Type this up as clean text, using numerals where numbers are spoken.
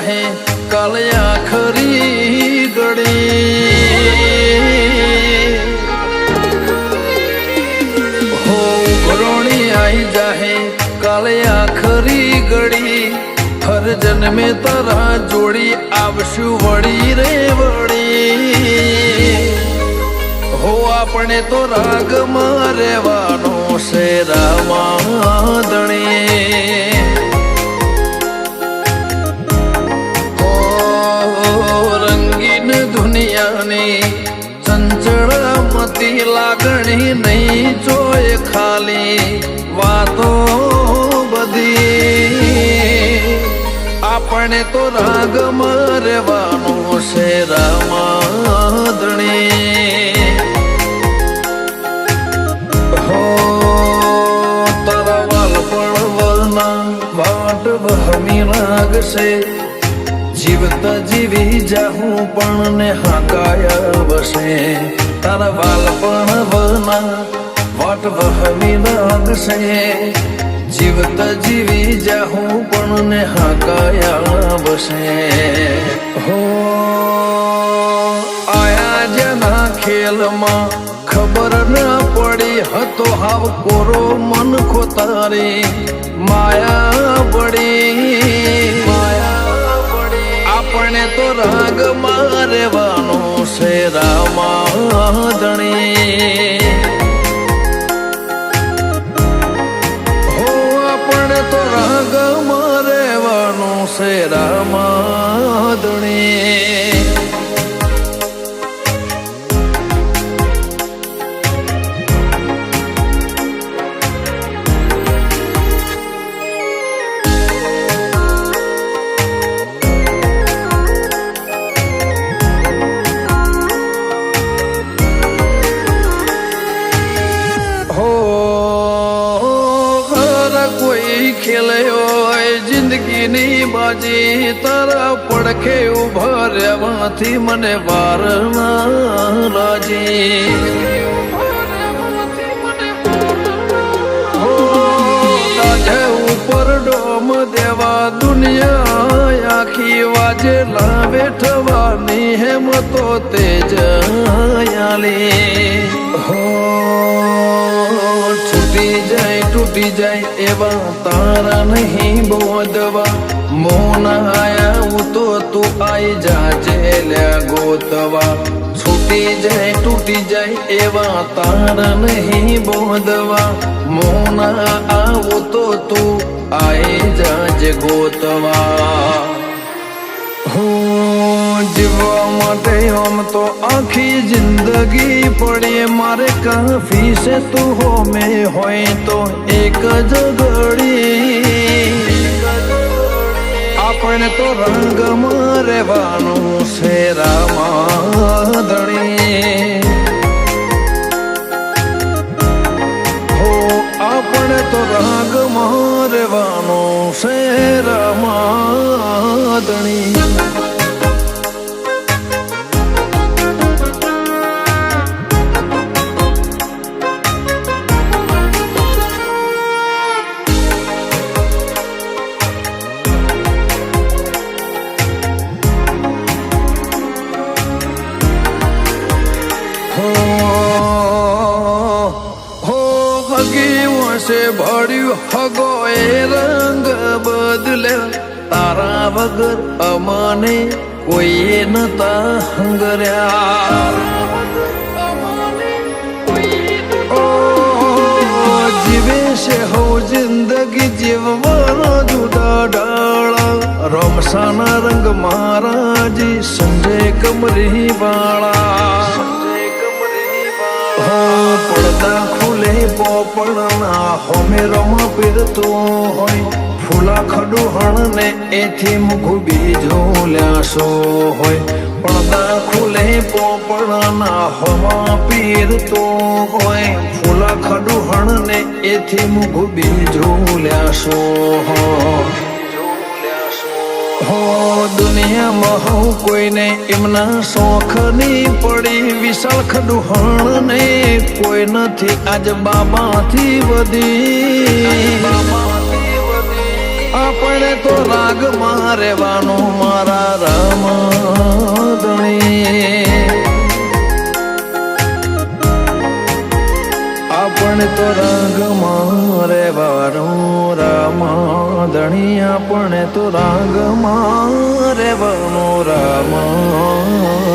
જાહે કાલે આખરી ઘડી હો ઘરોણી આઈ જાહે કાલે આખરી ઘડી હર જન્મે તારા જોડી આવશું વળી રે વળી હો આપણે તો રાગમાં રહેવાનો છે રામાધણી રંગીન દુનિયાની ચંચળમતી લાગણી નહીં જોય ખાલી વાતો બધી આપણે તો રાગમાં રહેવાનું છે રામાધણી હો તારા વાલપણવના વાટ વહમી લાગશે જીવતા જીવી જાહું પણ ને હાકાયા વસે તારા વાલપણ વના વાટ વહમી લાગશે જીવતા જીવી જાહું પણ ને હાકાયા વસે હો આયા જેના ખેલમાં ખબર ન પડી હતો હાવ કોરો મન ખોતારી માયા પડી આપણે તો રાગમાં રહેવાનું છે રામાધણી હો આપણે તો રાગમાં રહેવાનું છે રામાધણી જિંદગીની બાજી તારા પડખે ઉભા રહેવાથી મને વાર ના લાજી દાજે ઉપર ડોમ દેવા દુનિયા આખી વાજે લાવે થવાની હેમતો તેજ આલી હો તૂટી જાય એવા તારા નહીં બોધવા મોન આયા તો તું આઈ જાજે લ્યા ગોતવા તૂટી જાય એવા તારા નહીં બોધવા મોન આવું તો તું આઈ જાજે ગોતવા જીવવા માટે આમ તો આખી જિંદગી પડી મારે કાફી છે તું હો મેં હોય તો એક જ ઘડી આપણે તો રંગમાં રહેવાનું છે રામાધણી હો આપણે તો રંગમાં રહેવાનું છે રામાધણી ભળ્યું હગો એ રંગ બદલે તારા વગર અમને કોઈએ નતા હંગર્યા જીવે છે હો જિંદગી જીવવાનો જુદા ડાળા રમસાના રંગ મહારાજી સંજય કમરી વાળા પડદા ખુલે પોપડના હોમે રમ પીરતો હોય ફૂલા ખડુહણ ને એથી મુખું બીજું લ્યાસો હોય પડદા ખુલે પોપડના હોમાં પીરતો હોય ફૂલા ખડુહણ ને એથી મુખું બીજું લ્યાસો હોય હો દુનિયામાં હું કોઈને એમના શોખની પડી વિશાળ ખડુહણ ને કોઈ નથી આજ બાબાથી વધી આપણે તો રાગમાં રહેવાનું મારા રામધણી. આપણે તો રાગમાં રહેવાનું રામધણી. આપણે તો રાગમાં રહેવાનું રામધણી.